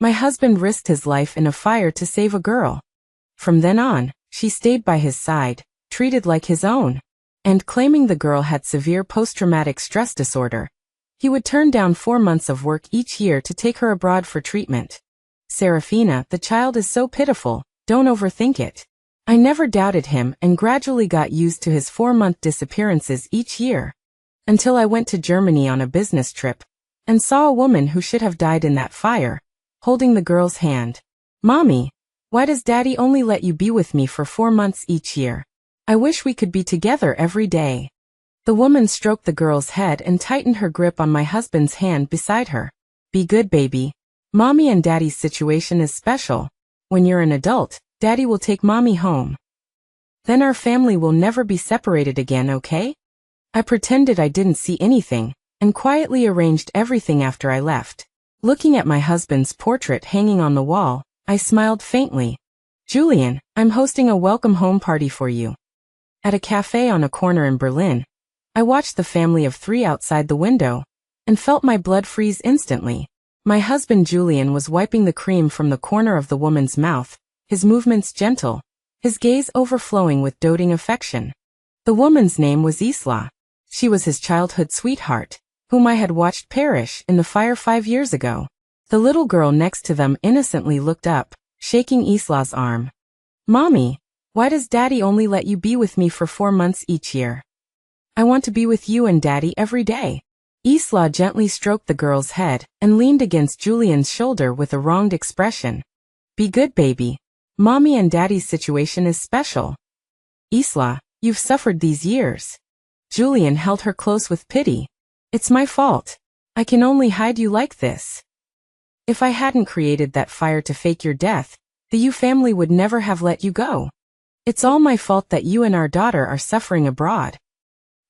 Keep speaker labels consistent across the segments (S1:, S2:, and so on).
S1: My husband risked his life in a fire to save a girl. From then on, she stayed by his side, treated like his own, and claiming the girl had severe post-traumatic stress disorder. He would turn down 4 months of work each year to take her abroad for treatment. Serafina, the child is so pitiful, don't overthink it. I never doubted him and gradually got used to his 4-month disappearances each year. Until I went to Germany on a business trip and saw a woman who should have died in that fire, holding the girl's hand. Mommy, why does Daddy only let you be with me for 4 months each year? I wish we could be together every day. The woman stroked the girl's head and tightened her grip on my husband's hand beside her. Be good, baby. Mommy and Daddy's situation is special. When you're an adult, Daddy will take Mommy home. Then our family will never be separated again, okay? I pretended I didn't see anything, and quietly arranged everything after I left. Looking at my husband's portrait hanging on the wall, I smiled faintly. Julian, I'm hosting a welcome home party for you. At a cafe on a corner in Berlin, I watched the family of 3 outside the window, and felt my blood freeze instantly. My husband Julian was wiping the cream from the corner of the woman's mouth, his movements gentle, his gaze overflowing with doting affection. The woman's name was Isla. She was his childhood sweetheart, whom I had watched perish in the fire 5 years ago. The little girl next to them innocently looked up, shaking Isla's arm. Mommy, why does Daddy only let you be with me for 4 months each year? I want to be with you and Daddy every day. Isla gently stroked the girl's head and leaned against Julian's shoulder with a wronged expression. Be good, baby. Mommy and Daddy's situation is special. Isla, you've suffered these years. Julian held her close with pity. It's my fault. I can only hide you like this. If I hadn't created that fire to fake your death, the Yu family would never have let you go. It's all my fault that you and our daughter are suffering abroad.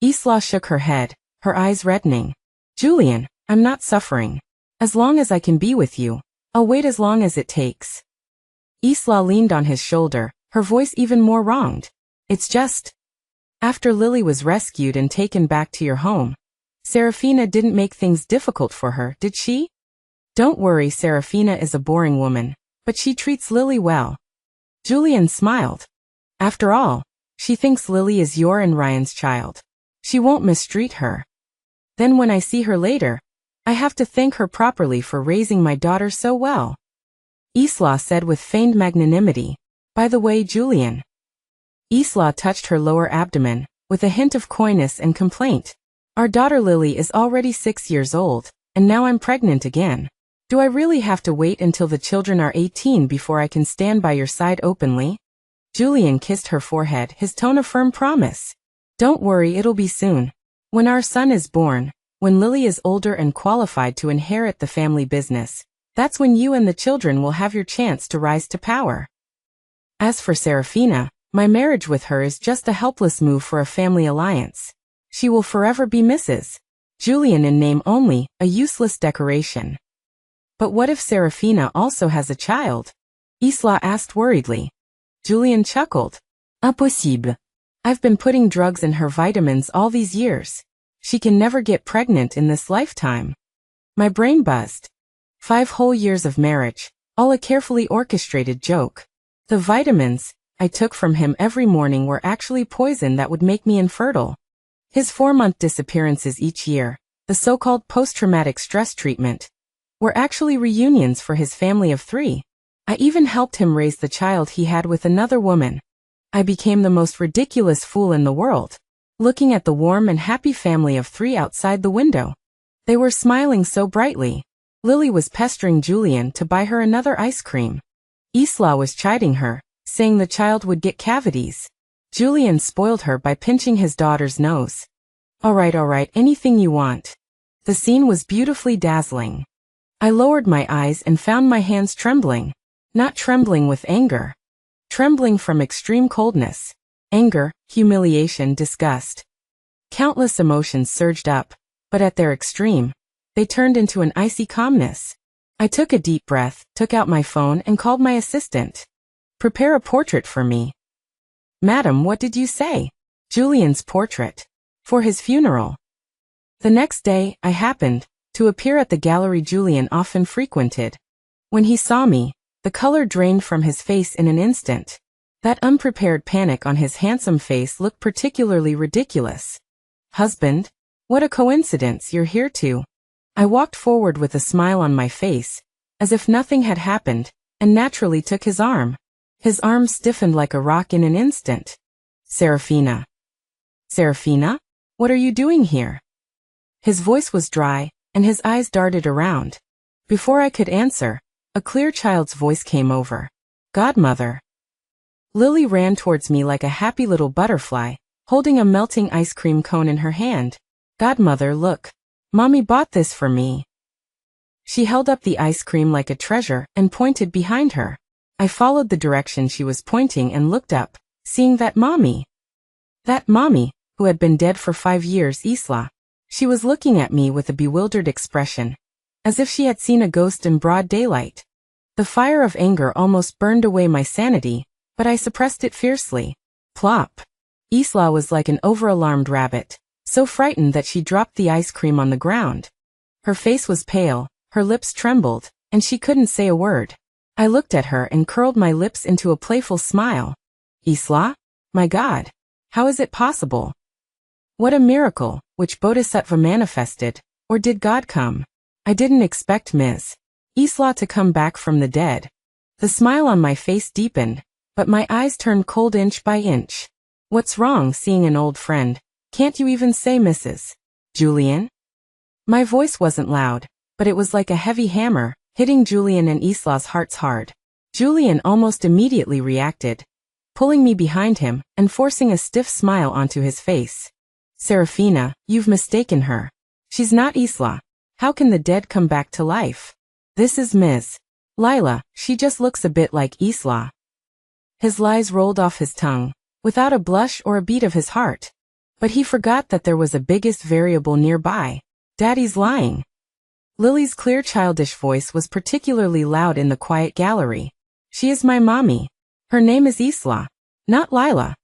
S1: Isla shook her head, her eyes reddening. Julian, I'm not suffering. As long as I can be with you, I'll wait as long as it takes. Isla leaned on his shoulder, her voice even more wronged. It's just... After Lily was rescued and taken back to your home, Serafina didn't make things difficult for her, did she? Don't worry, Serafina is a boring woman, but she treats Lily well. Julian smiled. After all, she thinks Lily is your and Ryan's child. She won't mistreat her. Then when I see her later, I have to thank her properly for raising my daughter so well. Isla said with feigned magnanimity. By the way, Julian. Isla touched her lower abdomen, with a hint of coyness and complaint. Our daughter Lily is already 6 years old, and now I'm pregnant again. Do I really have to wait until the children are 18 before I can stand by your side openly? Julian kissed her forehead, his tone a firm promise. Don't worry, it'll be soon. When our son is born, when Lily is older and qualified to inherit the family business, that's when you and the children will have your chance to rise to power. As for Serafina, my marriage with her is just a helpless move for a family alliance. She will forever be Mrs. Julian in name only, a useless decoration. But what if Serafina also has a child? Isla asked worriedly. Julian chuckled. Impossible. I've been putting drugs in her vitamins all these years. She can never get pregnant in this lifetime. My brain buzzed. 5 whole years of marriage, all a carefully orchestrated joke. The vitamins I took from him every morning were actually poison that would make me infertile. His 4-month disappearances each year, the so-called post-traumatic stress treatment, were actually reunions for his family of 3. I even helped him raise the child he had with another woman. I became the most ridiculous fool in the world, looking at the warm and happy family of 3 outside the window. They were smiling so brightly. Lily was pestering Julian to buy her another ice cream. Isla was chiding her, saying the child would get cavities. Julian spoiled her by pinching his daughter's nose. All right, anything you want. The scene was beautifully dazzling. I lowered my eyes and found my hands trembling. Not trembling with anger. Trembling from extreme coldness. Anger, humiliation, disgust. Countless emotions surged up, but at their extreme, they turned into an icy calmness. I took a deep breath, took out my phone and called my assistant. Prepare a portrait for me. Madam, what did you say? Julian's portrait. For his funeral. The next day, I happened to appear at the gallery Julian often frequented. When he saw me, the color drained from his face in an instant. That unprepared panic on his handsome face looked particularly ridiculous. Husband? What a coincidence you're here too. I walked forward with a smile on my face, as if nothing had happened, and naturally took his arm. His arm stiffened like a rock in an instant. Serafina. Serafina? What are you doing here? His voice was dry, and his eyes darted around. Before I could answer, a clear child's voice came over. Godmother. Lily ran towards me like a happy little butterfly, holding a melting ice cream cone in her hand. Godmother, look. Mommy bought this for me. She held up the ice cream like a treasure and pointed behind her. I followed the direction she was pointing and looked up, seeing that mommy, who had been dead for 5 years, Isla. She was looking at me with a bewildered expression, as if she had seen a ghost in broad daylight. The fire of anger almost burned away my sanity, but I suppressed it fiercely. Plop. Isla was like an over-alarmed rabbit, so frightened that she dropped the ice cream on the ground. Her face was pale, her lips trembled, and she couldn't say a word. I looked at her and curled my lips into a playful smile. Isla? My God! How is it possible? What a miracle, which Bodhisattva manifested, or did God come? I didn't expect Ms. Isla to come back from the dead. The smile on my face deepened, but my eyes turned cold inch by inch. What's wrong seeing an old friend? Can't you even say Mrs. Julian? My voice wasn't loud, but it was like a heavy hammer, hitting Julian and Isla's hearts hard. Julian almost immediately reacted, pulling me behind him and forcing a stiff smile onto his face. Serafina, you've mistaken her. She's not Isla. How can the dead come back to life? This is Ms. Lila, she just looks a bit like Isla. His lies rolled off his tongue, without a blush or a beat of his heart. But he forgot that there was a biggest variable nearby. Daddy's lying. Lily's clear childish voice was particularly loud in the quiet gallery. She is my mommy. Her name is Isla, not Lila.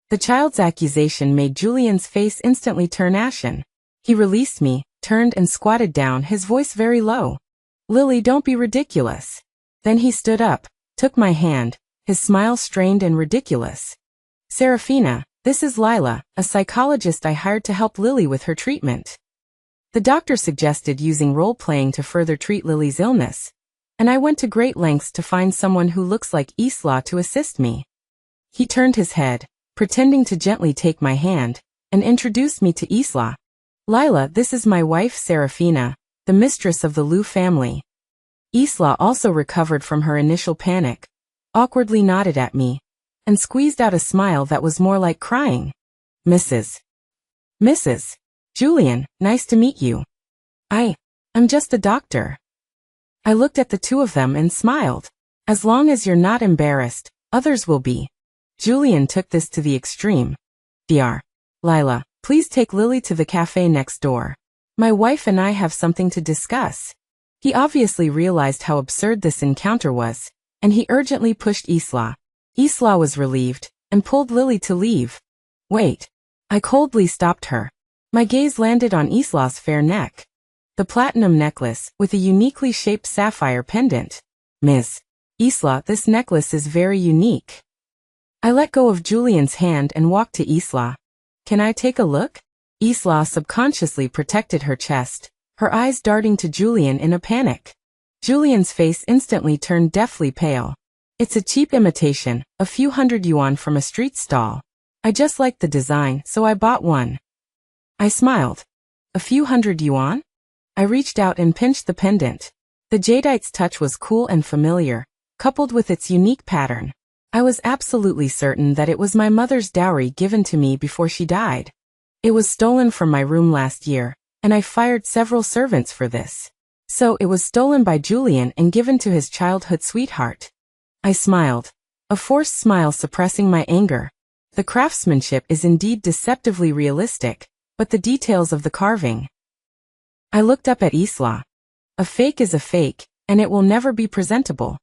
S1: The child's accusation made Julian's face instantly turn ashen. He released me, turned and squatted down, his voice very low. Lily, don't be ridiculous. Then he stood up, took my hand, his smile strained and ridiculous. Serafina, this is Lila, a psychologist I hired to help Lily with her treatment. The doctor suggested using role-playing to further treat Lily's illness, and I went to great lengths to find someone who looks like Isla to assist me. He turned his head, pretending to gently take my hand, and introduced me to Isla. Lila, this is my wife Serafina, the mistress of the Liu family. Isla also recovered from her initial panic, awkwardly nodded at me, and squeezed out a smile that was more like crying. Mrs. Julian, nice to meet you. I'm just a doctor. I looked at the two of them and smiled. As long as you're not embarrassed, others will be. Julian took this to the extreme. Dr. Lila, please take Lily to the cafe next door. My wife and I have something to discuss. He obviously realized how absurd this encounter was, and he urgently pushed Isla. Isla was relieved, and pulled Lily to leave. Wait. I coldly stopped her. My gaze landed on Isla's fair neck. The platinum necklace, with a uniquely shaped sapphire pendant. Ms. Isla, this necklace is very unique. I let go of Julian's hand and walked to Isla. Can I take a look? Isla subconsciously protected her chest, her eyes darting to Julian in a panic. Julian's face instantly turned deathly pale. It's a cheap imitation, a few hundred yuan from a street stall. I just liked the design, so I bought one. I smiled. A few hundred yuan? I reached out and pinched the pendant. The jadeite's touch was cool and familiar, coupled with its unique pattern. I was absolutely certain that it was my mother's dowry given to me before she died. It was stolen from my room last year, and I fired several servants for this. So it was stolen by Julian and given to his childhood sweetheart. I smiled, a forced smile suppressing my anger. The craftsmanship is indeed deceptively realistic, but the details of the carving. I looked up at Isla. A fake is a fake, and it will never be presentable.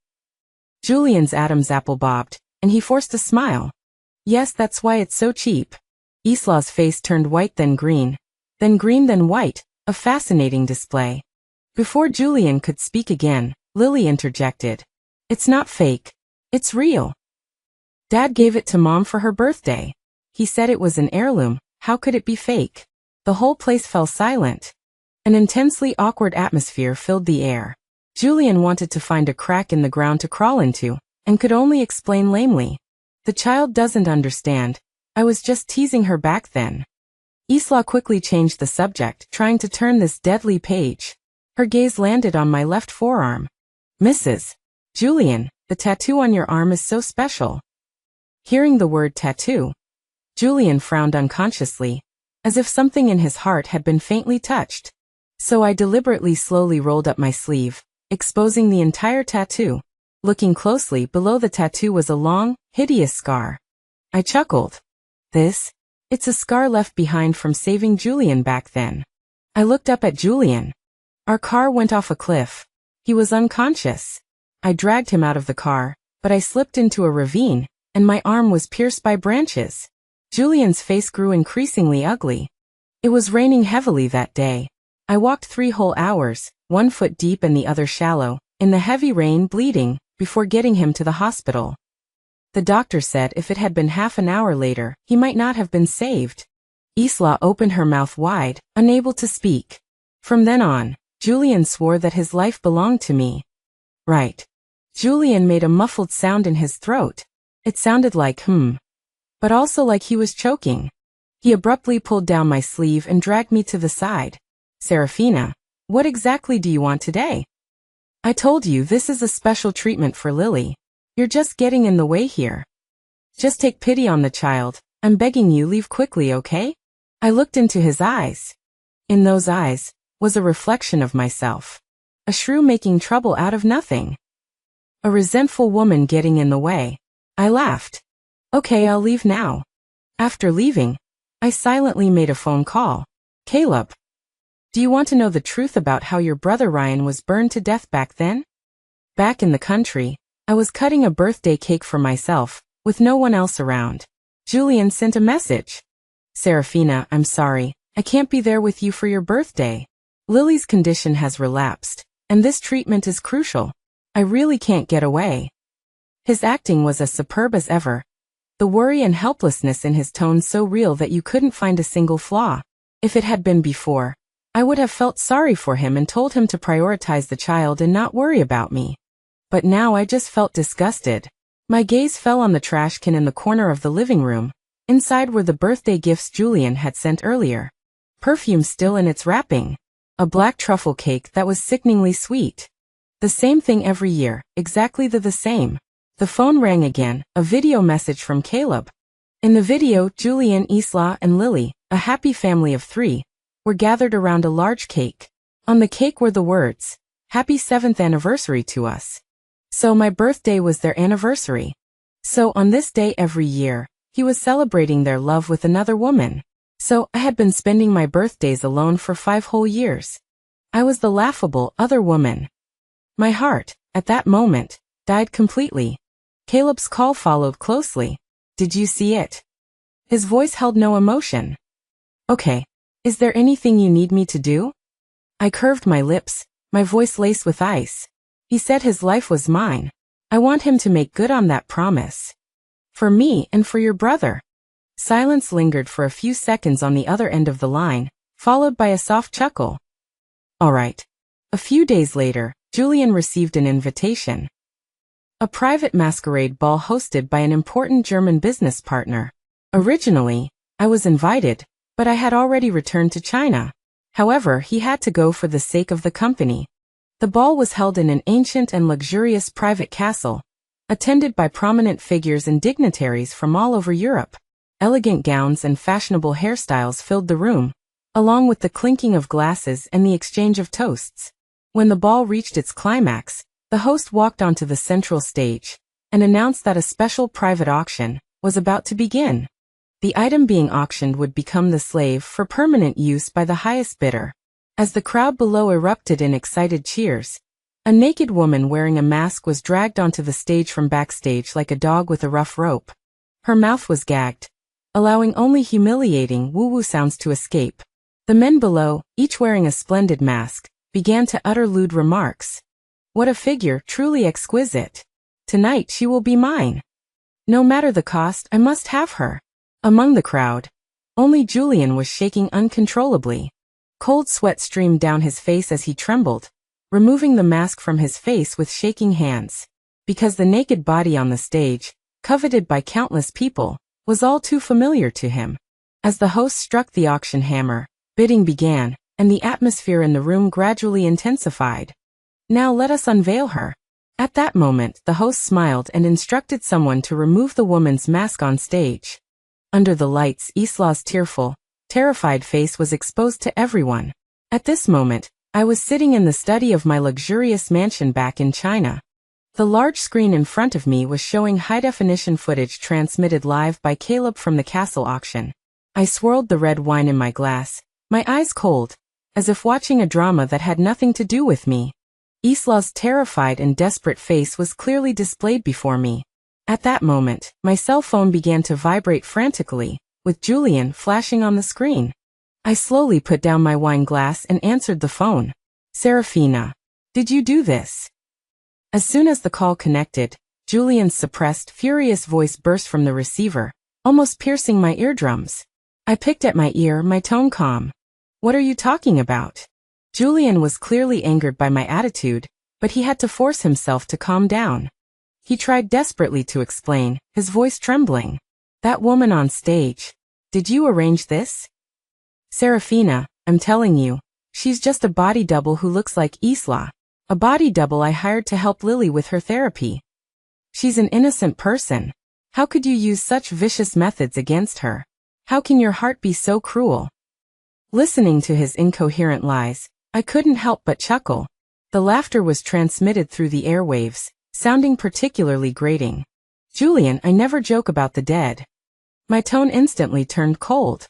S1: Julian's Adam's apple bobbed, and he forced a smile. Yes, that's why it's so cheap. Isla's face turned white then green then white, a fascinating display. Before Julian could speak again, Lily interjected. It's not fake. It's real. Dad gave it to Mom for her birthday. He said it was an heirloom. How could it be fake? The whole place fell silent. An intensely awkward atmosphere filled the air. Julian wanted to find a crack in the ground to crawl into, and could only explain lamely. The child doesn't understand. I was just teasing her back then. Isla quickly changed the subject, trying to turn this deadly page. Her gaze landed on my left forearm. Mrs. Julian, the tattoo on your arm is so special. Hearing the word tattoo, Julian frowned unconsciously, as if something in his heart had been faintly touched. So I deliberately slowly rolled up my sleeve, exposing the entire tattoo. Looking closely, below the tattoo was a long, hideous scar. I chuckled. It's a scar left behind from saving Julian back then. I looked up at Julian. Our car went off a cliff. He was unconscious. I dragged him out of the car, but I slipped into a ravine, and my arm was pierced by branches. Julian's face grew increasingly ugly. It was raining heavily that day. I walked 3 whole hours, 1 foot deep and the other shallow, in the heavy rain, bleeding, before getting him to the hospital. The doctor said if it had been half an hour later, he might not have been saved. Isla opened her mouth wide, unable to speak. From then on, Julian swore that his life belonged to me. Right. Julian made a muffled sound in his throat. It sounded like but also like he was choking. He abruptly pulled down my sleeve and dragged me to the side. Serafina, what exactly do you want today? I told you this is a special treatment for Lily. You're just getting in the way here. Just take pity on the child. I'm begging you, leave quickly, okay? I looked into his eyes. In those eyes was a reflection of myself. A shrew making trouble out of nothing. A resentful woman getting in the way. I laughed. Okay, I'll leave now. After leaving, I silently made a phone call. Caleb. Do you want to know the truth about how your brother Ryan was burned to death back then? Back in the country, I was cutting a birthday cake for myself, with no one else around. Julian sent a message. Serafina, I'm sorry, I can't be there with you for your birthday. Lily's condition has relapsed, and this treatment is crucial. I really can't get away. His acting was as superb as ever. The worry and helplessness in his tone so real that you couldn't find a single flaw. If it had been before, I would have felt sorry for him and told him to prioritize the child and not worry about me. But now I just felt disgusted. My gaze fell on the trash can in the corner of the living room. Inside were the birthday gifts Julian had sent earlier. Perfume still in its wrapping. A black truffle cake that was sickeningly sweet. The same thing every year, exactly the same. The phone rang again, a video message from Caleb. In the video, Julian, Isla, and Lily, a happy family of 3, were gathered around a large cake. On the cake were the words, "Happy 7th anniversary to us." So my birthday was their anniversary. So on this day every year, he was celebrating their love with another woman. So I had been spending my birthdays alone for 5 whole years. I was the laughable other woman. My heart, at that moment, died completely. Caleb's call followed closely. Did you see it? His voice held no emotion. Okay. Is there anything you need me to do? I curved my lips, my voice laced with ice. He said his life was mine. I want him to make good on that promise. For me and for your brother. Silence lingered for a few seconds on the other end of the line, followed by a soft chuckle. All right. A few days later, Julian received an invitation. A private masquerade ball hosted by an important German business partner. Originally, I was invited, but I had already returned to China. However, he had to go for the sake of the company. The ball was held in an ancient and luxurious private castle, attended by prominent figures and dignitaries from all over Europe. Elegant gowns and fashionable hairstyles filled the room, along with the clinking of glasses and the exchange of toasts. When the ball reached its climax, the host walked onto the central stage and announced that a special private auction was about to begin. The item being auctioned would become the slave for permanent use by the highest bidder. As the crowd below erupted in excited cheers, a naked woman wearing a mask was dragged onto the stage from backstage like a dog with a rough rope. Her mouth was gagged, allowing only humiliating woo-woo sounds to escape. The men below, each wearing a splendid mask, began to utter lewd remarks. What a figure, truly exquisite. Tonight she will be mine. No matter the cost, I must have her. Among the crowd, only Julian was shaking uncontrollably. Cold sweat streamed down his face as he trembled, removing the mask from his face with shaking hands. Because the naked body on the stage, coveted by countless people, was all too familiar to him. As the host struck the auction hammer, bidding began, and the atmosphere in the room gradually intensified. Now let us unveil her. At that moment, the host smiled and instructed someone to remove the woman's mask on stage. Under the lights, Isla's tearful, terrified face was exposed to everyone. At this moment, I was sitting in the study of my luxurious mansion back in China. The large screen in front of me was showing high-definition footage transmitted live by Caleb from the castle auction. I swirled the red wine in my glass, my eyes cold, as if watching a drama that had nothing to do with me. Isla's terrified and desperate face was clearly displayed before me. At that moment, my cell phone began to vibrate frantically, with Julian flashing on the screen. I slowly put down my wine glass and answered the phone. Serafina, did you do this? As soon as the call connected, Julian's suppressed, furious voice burst from the receiver, almost piercing my eardrums. I picked at my ear, my tone calm. What are you talking about? Julian was clearly angered by my attitude, but he had to force himself to calm down. He tried desperately to explain, his voice trembling. That woman on stage. Did you arrange this? Serafina, I'm telling you, she's just a body double who looks like Isla. A body double I hired to help Lily with her therapy. She's an innocent person. How could you use such vicious methods against her? How can your heart be so cruel? Listening to his incoherent lies, I couldn't help but chuckle. The laughter was transmitted through the airwaves, sounding particularly grating. Julian, I never joke about the dead. My tone instantly turned cold.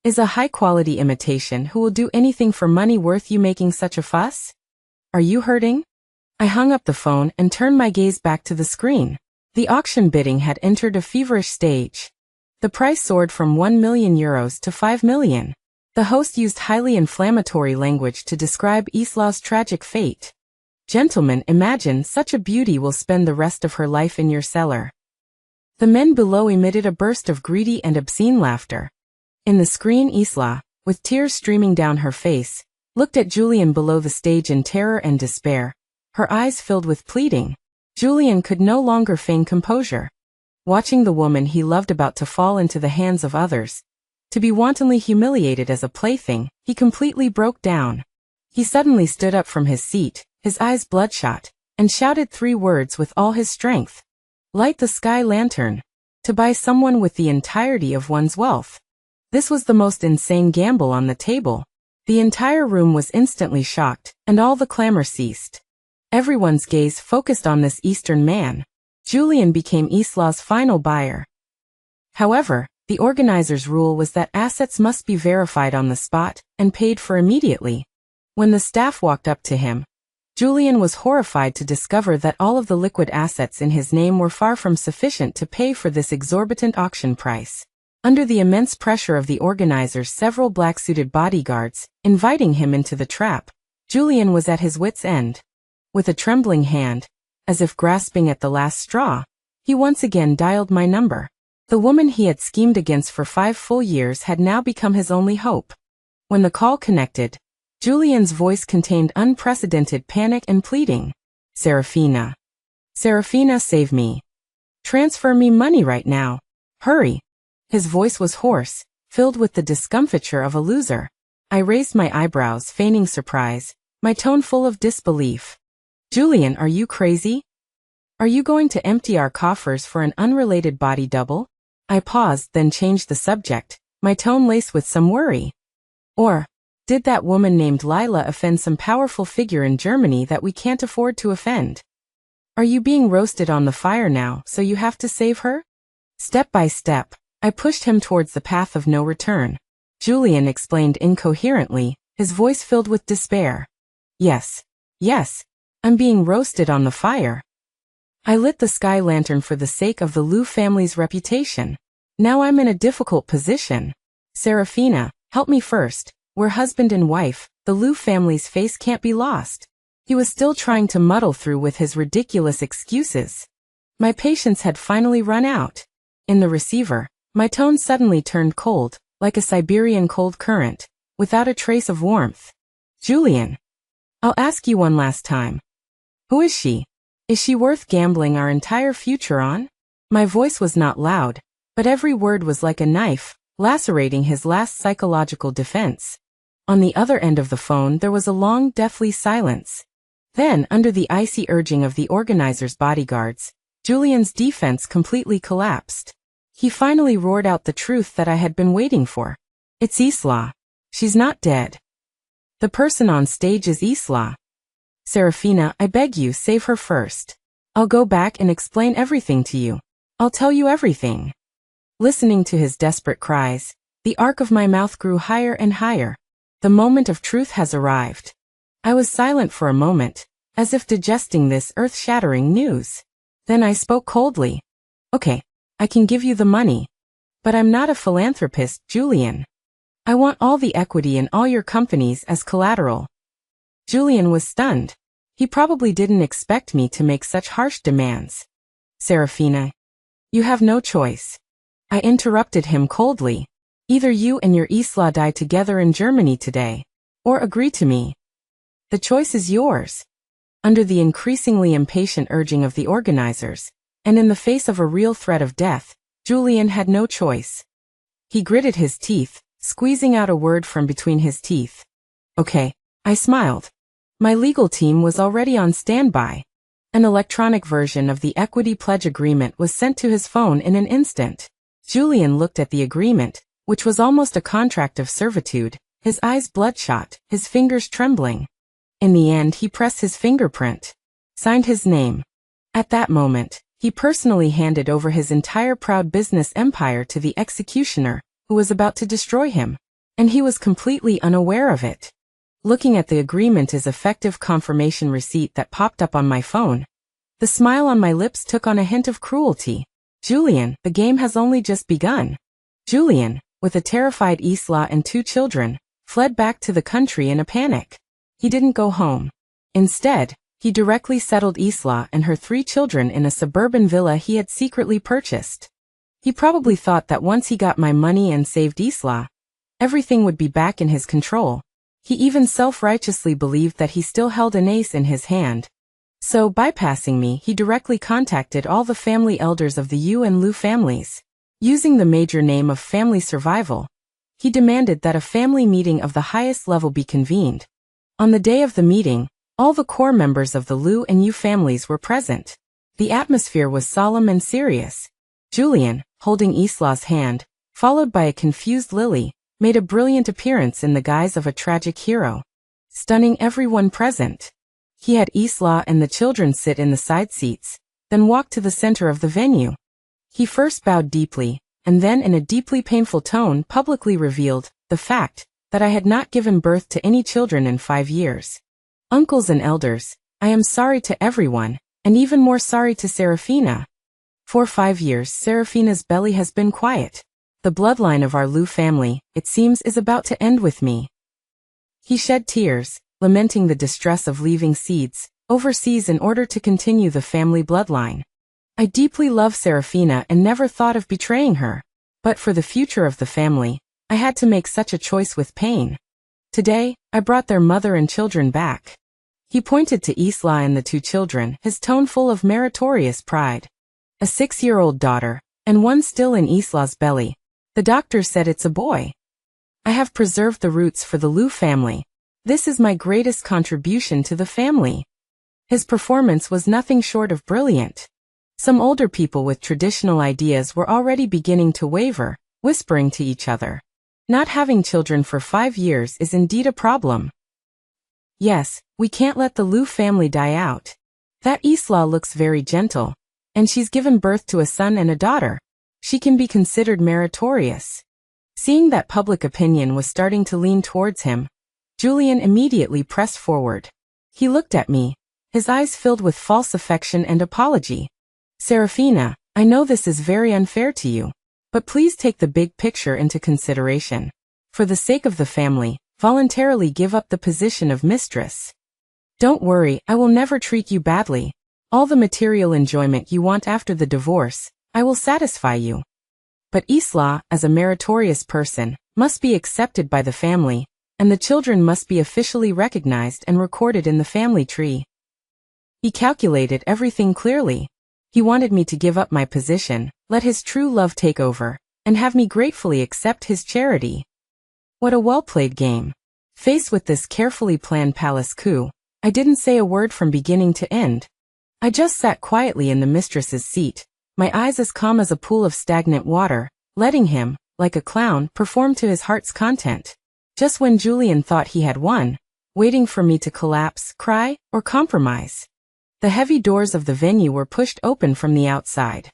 S1: Is a high-quality imitation who will do anything for money worth you making such a fuss? Are you hurting? I hung up the phone and turned my gaze back to the screen. The auction bidding had entered a feverish stage. The price soared from €1,000,000 to €5 million. The host used highly inflammatory language to describe Isla's tragic fate. Gentlemen, imagine such a beauty will spend the rest of her life in your cellar. The men below emitted a burst of greedy and obscene laughter. In the screen, Isla, with tears streaming down her face, looked at Julian below the stage in terror and despair, her eyes filled with pleading. Julian could no longer feign composure. Watching the woman he loved about to fall into the hands of others, to be wantonly humiliated as a plaything, he completely broke down. He suddenly stood up from his seat, his eyes bloodshot, and shouted 3 words with all his strength. Light the sky lantern. To buy someone with the entirety of one's wealth. This was the most insane gamble on the table. The entire room was instantly shocked, and all the clamor ceased. Everyone's gaze focused on this Eastern man. Julian became Isla's final buyer. However, the organizer's rule was that assets must be verified on the spot and paid for immediately. When the staff walked up to him, Julian was horrified to discover that all of the liquid assets in his name were far from sufficient to pay for this exorbitant auction price. Under the immense pressure of the organizer's several black-suited bodyguards, inviting him into the trap, Julian was at his wit's end. With a trembling hand, as if grasping at the last straw, he once again dialed my number. The woman he had schemed against for 5 full years had now become his only hope. When the call connected, Julian's voice contained unprecedented panic and pleading. Serafina. Serafina, save me. Transfer me money right now. Hurry. His voice was hoarse, filled with the discomfiture of a loser. I raised my eyebrows, feigning surprise, my tone full of disbelief. Julian, are you crazy? Are you going to empty our coffers for an unrelated body double? I paused, then changed the subject, my tone laced with some worry. Or, did that woman named Lila offend some powerful figure in Germany that we can't afford to offend? Are you being roasted on the fire now, so you have to save her? Step by step, I pushed him towards the path of no return. Julian explained incoherently, his voice filled with despair. Yes, I'm being roasted on the fire. I lit the sky lantern for the sake of the Liu family's reputation. Now I'm in a difficult position. Serafina, help me first. We're husband and wife, the Liu family's face can't be lost. He was still trying to muddle through with his ridiculous excuses. My patience had finally run out. In the receiver, my tone suddenly turned cold, like a Siberian cold current, without a trace of warmth. Julian, I'll ask you one last time. Who is she? Is she worth gambling our entire future on? My voice was not loud, but every word was like a knife, lacerating his last psychological defense. On the other end of the phone there was a long, deathly silence. Then, under the icy urging of the organizer's bodyguards, Julian's defense completely collapsed. He finally roared out the truth that I had been waiting for. It's Isla. She's not dead. The person on stage is Isla. Serafina, I beg you, save her first. I'll go back and explain everything to you. I'll tell you everything. Listening to his desperate cries, the arc of my mouth grew higher and higher. The moment of truth has arrived. I was silent for a moment, as if digesting this earth-shattering news. Then I spoke coldly. Okay, I can give you the money. But I'm not a philanthropist, Julian. I want all the equity in all your companies as collateral. Julian was stunned. He probably didn't expect me to make such harsh demands. Serafina, you have no choice. I interrupted him coldly. Either you and your Isla die together in Germany today, or agree to me. The choice is yours. Under the increasingly impatient urging of the organizers, and in the face of a real threat of death, Julian had no choice. He gritted his teeth, squeezing out a word from between his teeth. Okay, I smiled. My legal team was already on standby. An electronic version of the equity pledge agreement was sent to his phone in an instant. Julian looked at the agreement, which was almost a contract of servitude, his eyes bloodshot, his fingers trembling. In the end, he pressed his fingerprint, signed his name. At that moment, he personally handed over his entire proud business empire to the executioner, who was about to destroy him. And he was completely unaware of it. Looking at the agreement as effective confirmation receipt that popped up on my phone, the smile on my lips took on a hint of cruelty. Julian, the game has only just begun. Julian, with a terrified Isla and 2 children, fled back to the country in a panic. He didn't go home. Instead, he directly settled Isla and her 3 children in a suburban villa he had secretly purchased. He probably thought that once he got my money and saved Isla, everything would be back in his control. He even self-righteously believed that he still held an ace in his hand. So, bypassing me, he directly contacted all the family elders of the Yu and Lu families. Using the major name of family survival, he demanded that a family meeting of the highest level be convened. On the day of the meeting, all the core members of the Lu and Yu families were present. The atmosphere was solemn and serious. Julian, holding Isla's hand, followed by a confused Lily, made a brilliant appearance in the guise of a tragic hero, stunning everyone present. He had Isla and the children sit in the side seats, then walked to the center of the venue. He first bowed deeply, and then in a deeply painful tone publicly revealed the fact that I had not given birth to any children in 5 years. Uncles and elders, I am sorry to everyone, and even more sorry to Serafina. For 5 years Serafina's belly has been quiet. The bloodline of our Lu family, it seems, is about to end with me. He shed tears, lamenting the distress of leaving seeds overseas in order to continue the family bloodline. I deeply love Serafina and never thought of betraying her. But for the future of the family, I had to make such a choice with pain. Today, I brought their mother and children back. He pointed to Isla and the 2 children, his tone full of meritorious pride. A 6-year-old daughter, and one still in Isla's belly. The doctor said it's a boy. I have preserved the roots for the Lu family. This is my greatest contribution to the family. His performance was nothing short of brilliant. Some older people with traditional ideas were already beginning to waver, whispering to each other. Not having children for 5 years is indeed a problem. Yes, we can't let the Lu family die out. That Isla looks very gentle, and she's given birth to a son and a daughter. She can be considered meritorious. Seeing that public opinion was starting to lean towards him, Julian immediately pressed forward. He looked at me, his eyes filled with false affection and apology. Serafina, I know this is very unfair to you, but please take the big picture into consideration. For the sake of the family, voluntarily give up the position of mistress. Don't worry, I will never treat you badly. All the material enjoyment you want after the divorce, I will satisfy you. But Isla, as a meritorious person, must be accepted by the family, and the children must be officially recognized and recorded in the family tree. He calculated everything clearly. He wanted me to give up my position, let his true love take over, and have me gratefully accept his charity. What a well-played game. Faced with this carefully planned palace coup, I didn't say a word from beginning to end. I just sat quietly in the mistress's seat, my eyes as calm as a pool of stagnant water, letting him, like a clown, perform to his heart's content. Just when Julian thought he had won, waiting for me to collapse, cry, or compromise. The heavy doors of the venue were pushed open from the outside.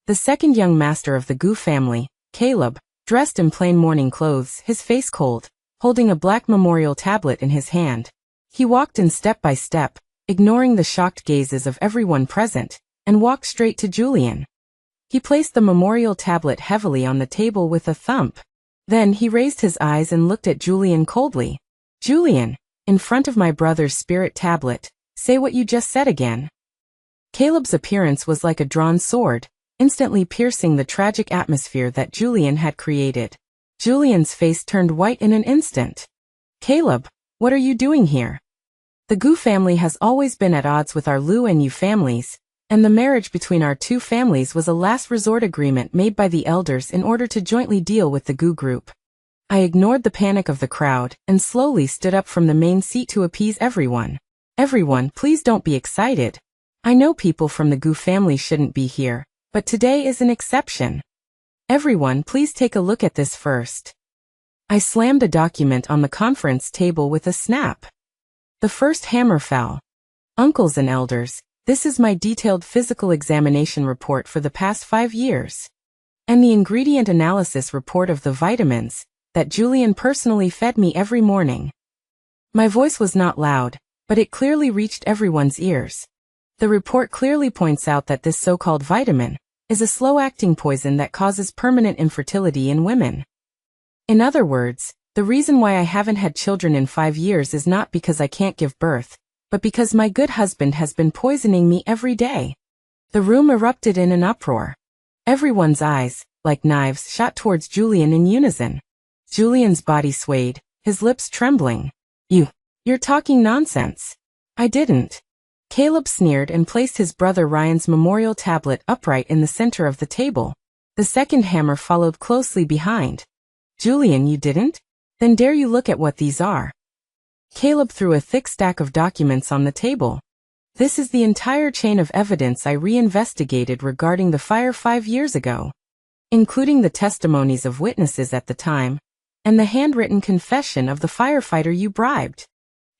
S1: The second young master of the Gu family, Caleb, dressed in plain mourning clothes, his face cold, holding a black memorial tablet in his hand. He walked in step by step, ignoring the shocked gazes of everyone present, and walked straight to Julian. He placed the memorial tablet heavily on the table with a thump. Then he raised his eyes and looked at Julian coldly. Julian, in front of my brother's spirit tablet, say what you just said again. Caleb's appearance was like a drawn sword, instantly piercing the tragic atmosphere that Julian had created. Julian's face turned white in an instant. Caleb, what are you doing here? The Gu family has always been at odds with our Lu and Yu families, and the marriage between our two families was a last resort agreement made by the elders in order to jointly deal with the Gu group. I ignored the panic of the crowd and slowly stood up from the main seat to appease everyone. Everyone, please don't be excited. I know people from the Gu family shouldn't be here, but today is an exception. Everyone, please take a look at this first. I slammed a document on the conference table with a snap. The first hammer fell. Uncles and elders, this is my detailed physical examination report for the past 5 years. And the ingredient analysis report of the vitamins that Julian personally fed me every morning. My voice was not loud, but it clearly reached everyone's ears. The report clearly points out that this so-called vitamin is a slow-acting poison that causes permanent infertility in women. In other words, the reason why I haven't had children in 5 years is not because I can't give birth, but because my good husband has been poisoning me every day. The room erupted in an uproar. Everyone's eyes, like knives, shot towards Julian in unison. Julian's body swayed, his lips trembling. You're talking nonsense. I didn't. Caleb sneered and placed his brother Ryan's memorial tablet upright in the center of the table. The second hammer followed closely behind. Julian, you didn't? Then dare you look at what these are. Caleb threw a thick stack of documents on the table. This is the entire chain of evidence I re-investigated regarding the fire 5 years ago, including the testimonies of witnesses at the time, and the handwritten confession of the firefighter you bribed.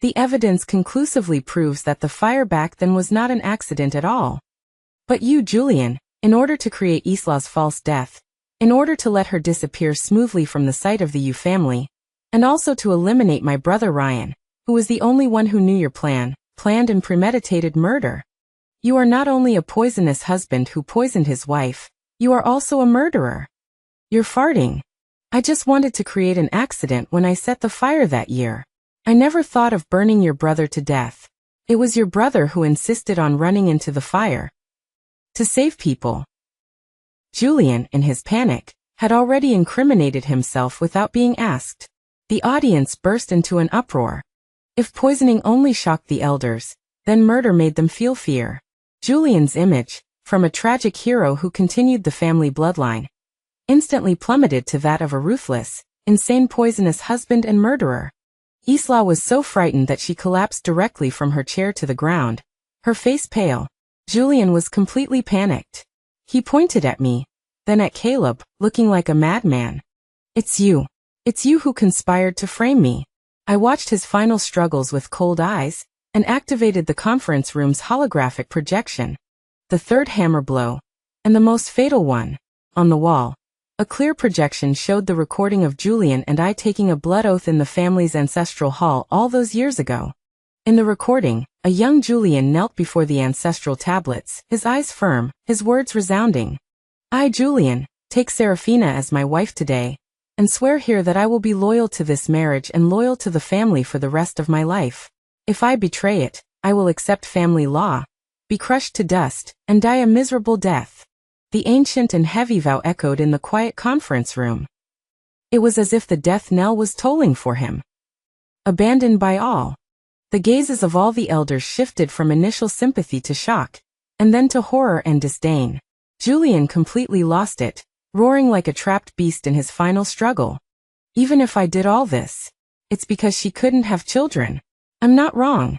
S1: The evidence conclusively proves that the fire back then was not an accident at all. But you, Julian, in order to create Isla's false death, in order to let her disappear smoothly from the sight of the Yu family, and also to eliminate my brother Ryan, who was the only one who knew your planned and premeditated murder. You are not only a poisonous husband who poisoned his wife, you are also a murderer. You're farting. I just wanted to create an accident when I set the fire that year. I never thought of burning your brother to death. It was your brother who insisted on running into the fire to save people. Julian, in his panic, had already incriminated himself without being asked. The audience burst into an uproar. If poisoning only shocked the elders, then murder made them feel fear. Julian's image, from a tragic hero who continued the family bloodline, instantly plummeted to that of a ruthless, insane poisonous husband and murderer. Isla was so frightened that she collapsed directly from her chair to the ground, her face pale. Julian was completely panicked. He pointed at me, then at Caleb, looking like a madman. It's you. It's you who conspired to frame me. I watched his final struggles with cold eyes, and activated the conference room's holographic projection. The third hammer blow, and the most fatal one, on the wall. A clear projection showed the recording of Julian and I taking a blood oath in the family's ancestral hall all those years ago. In the recording, a young Julian knelt before the ancestral tablets, his eyes firm, his words resounding. I, Julian, take Serafina as my wife today, and swear here that I will be loyal to this marriage and loyal to the family for the rest of my life. If I betray it, I will accept family law, be crushed to dust, and die a miserable death. The ancient and heavy vow echoed in the quiet conference room. It was as if the death knell was tolling for him. Abandoned by all. The gazes of all the elders shifted from initial sympathy to shock, and then to horror and disdain. Julian completely lost it, roaring like a trapped beast in his final struggle. Even if I did all this, it's because she couldn't have children. I'm not wrong.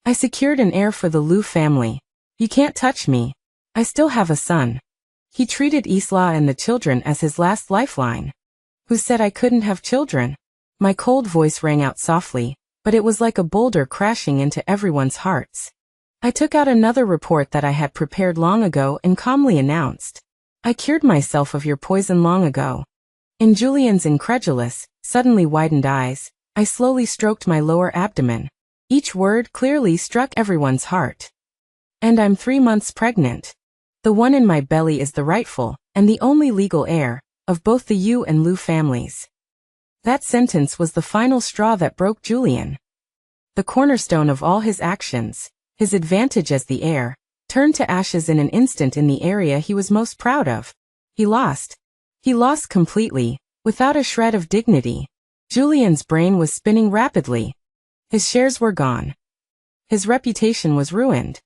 S1: I secured an heir for the Liu family. You can't touch me. I still have a son. He treated Isla and the children as his last lifeline. Who said I couldn't have children? My cold voice rang out softly, but it was like a boulder crashing into everyone's hearts. I took out another report that I had prepared long ago and calmly announced. I cured myself of your poison long ago. In Julian's incredulous, suddenly widened eyes, I slowly stroked my lower abdomen. Each word clearly struck everyone's heart. And I'm 3 months pregnant. The one in my belly is the rightful, and the only legal heir, of both the Yu and Liu families. That sentence was the final straw that broke Julian. The cornerstone of all his actions, his advantage as the heir, turned to ashes in an instant in the area he was most proud of. He lost. He lost completely, without a shred of dignity. Julian's brain was spinning rapidly. His shares were gone. His reputation was ruined.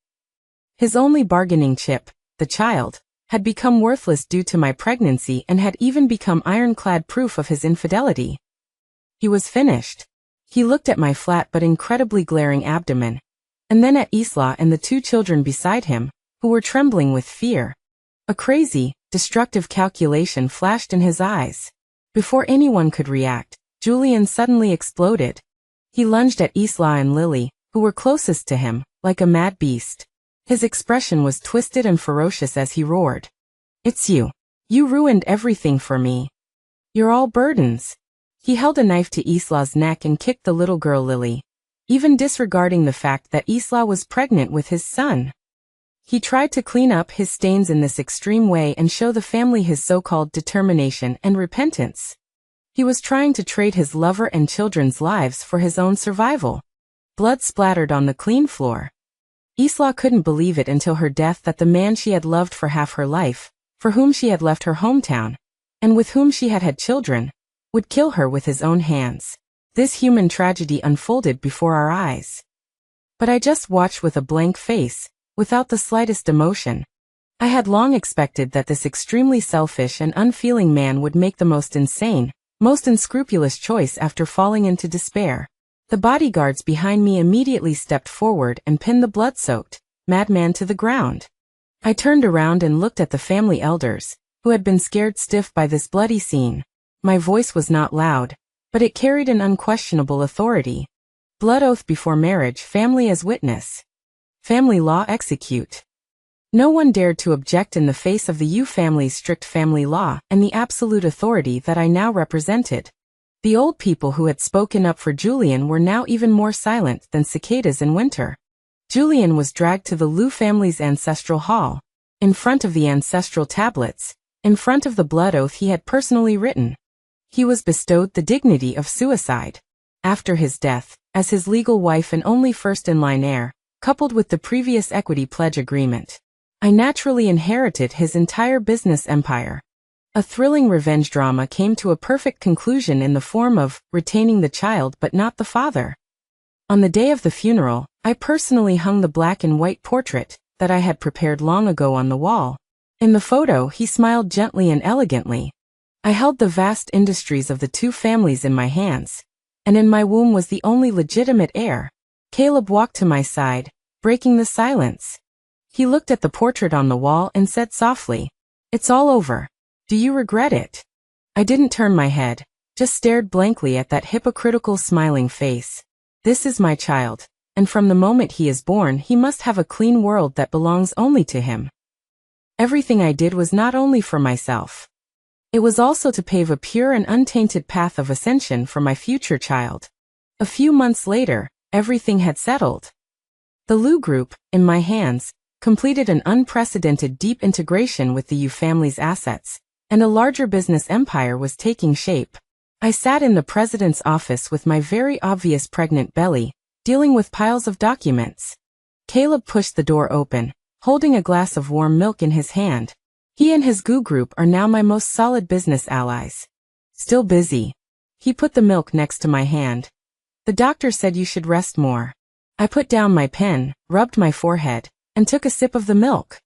S1: His only bargaining chip, the child, had become worthless due to my pregnancy and had even become ironclad proof of his infidelity. He was finished. He looked at my flat but incredibly glaring abdomen, and then at Isla and the 2 children beside him, who were trembling with fear. A crazy, destructive calculation flashed in his eyes. Before anyone could react, Julian suddenly exploded. He lunged at Isla and Lily, who were closest to him, like a mad beast. His expression was twisted and ferocious as he roared. It's you. You ruined everything for me. You're all burdens. He held a knife to Isla's neck and kicked the little girl Lily, even disregarding the fact that Isla was pregnant with his son. He tried to clean up his stains in this extreme way and show the family his so-called determination and repentance. He was trying to trade his lover and children's lives for his own survival. Blood splattered on the clean floor. Isla couldn't believe it until her death that the man she had loved for half her life, for whom she had left her hometown, and with whom she had had children, would kill her with his own hands. This human tragedy unfolded before our eyes. But I just watched with a blank face, without the slightest emotion. I had long expected that this extremely selfish and unfeeling man would make the most insane, most unscrupulous choice after falling into despair. The bodyguards behind me immediately stepped forward and pinned the blood-soaked madman to the ground. I turned around and looked at the family elders, who had been scared stiff by this bloody scene. My voice was not loud, but it carried an unquestionable authority. Blood oath before marriage, family as witness. Family law execute. No one dared to object in the face of the Yu family's strict family law and the absolute authority that I now represented. The old people who had spoken up for Julian were now even more silent than cicadas in winter. Julian was dragged to the Liu family's ancestral hall, in front of the ancestral tablets, in front of the blood oath he had personally written. He was bestowed the dignity of suicide. After his death, as his legal wife and only first-in-line heir, coupled with the previous equity pledge agreement, I naturally inherited his entire business empire. A thrilling revenge drama came to a perfect conclusion in the form of retaining the child but not the father. On the day of the funeral, I personally hung the black and white portrait that I had prepared long ago on the wall. In the photo, he smiled gently and elegantly. I held the vast industries of the 2 families in my hands, and in my womb was the only legitimate heir. Caleb walked to my side, breaking the silence. He looked at the portrait on the wall and said softly, "It's all over. Do you regret it?" I didn't turn my head, just stared blankly at that hypocritical smiling face. This is my child, and from the moment he is born he must have a clean world that belongs only to him. Everything I did was not only for myself. It was also to pave a pure and untainted path of ascension for my future child. A few months later, everything had settled. The Liu Group, in my hands, completed an unprecedented deep integration with the Yu family's assets, and a larger business empire was taking shape. I sat in the president's office with my very obvious pregnant belly, dealing with piles of documents. Caleb pushed the door open, holding a glass of warm milk in his hand. He and his goo group are now my most solid business allies. Still busy. He put the milk next to my hand. The doctor said you should rest more. I put down my pen, rubbed my forehead, and took a sip of the milk.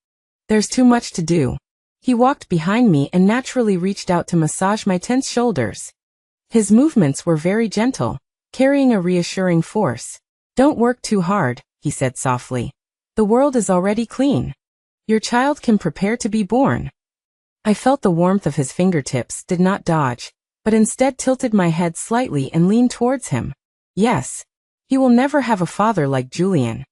S1: There's too much to do. He walked behind me and naturally reached out to massage my tense shoulders. His movements were very gentle, carrying a reassuring force. Don't work too hard, he said softly. The world is already clean. Your child can prepare to be born. I felt the warmth of his fingertips, did not dodge, but instead tilted my head slightly and leaned towards him. Yes. He will never have a father like Julian.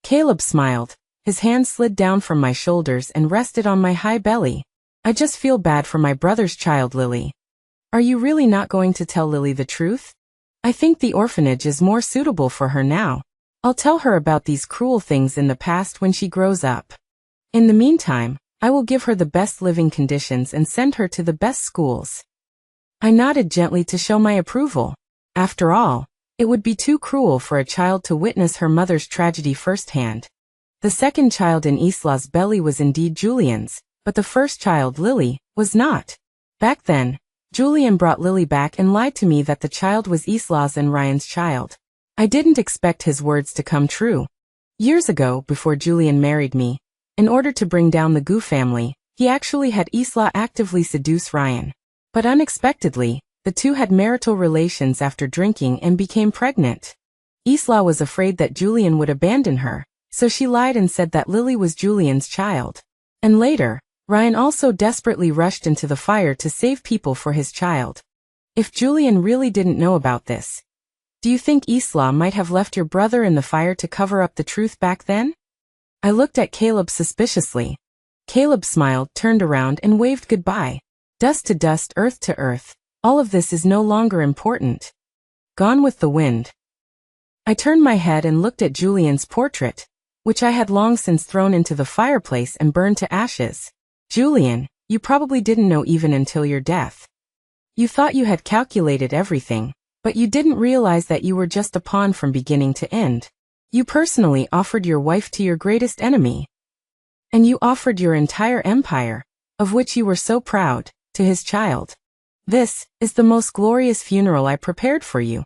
S1: Caleb smiled. His hand slid down from my shoulders and rested on my high belly. I just feel bad for my brother's child, Lily. Are you really not going to tell Lily the truth? I think the orphanage is more suitable for her now. I'll tell her about these cruel things in the past when she grows up. In the meantime, I will give her the best living conditions and send her to the best schools. I nodded gently to show my approval. After all, it would be too cruel for a child to witness her mother's tragedy firsthand. The second child in Isla's belly was indeed Julian's, but the first child, Lily, was not. Back then, Julian brought Lily back and lied to me that the child was Isla's and Ryan's child. I didn't expect his words to come true. Years ago, before Julian married me, in order to bring down the Gu family, he actually had Isla actively seduce Ryan. But unexpectedly, the two had marital relations after drinking and became pregnant. Isla was afraid that Julian would abandon her, so she lied and said that Lily was Julian's child. And later, Ryan also desperately rushed into the fire to save people for his child. If Julian really didn't know about this, do you think Isla might have left your brother in the fire to cover up the truth back then? I looked at Caleb suspiciously. Caleb smiled, turned around and waved goodbye. Dust to dust, earth to earth. All of this is no longer important. Gone with the wind. I turned my head and looked at Julian's portrait, which I had long since thrown into the fireplace and burned to ashes. Julian, you probably didn't know even until your death. You thought you had calculated everything, but you didn't realize that you were just a pawn from beginning to end. You personally offered your wife to your greatest enemy. And you offered your entire empire, of which you were so proud, to his child. This is the most glorious funeral I prepared for you.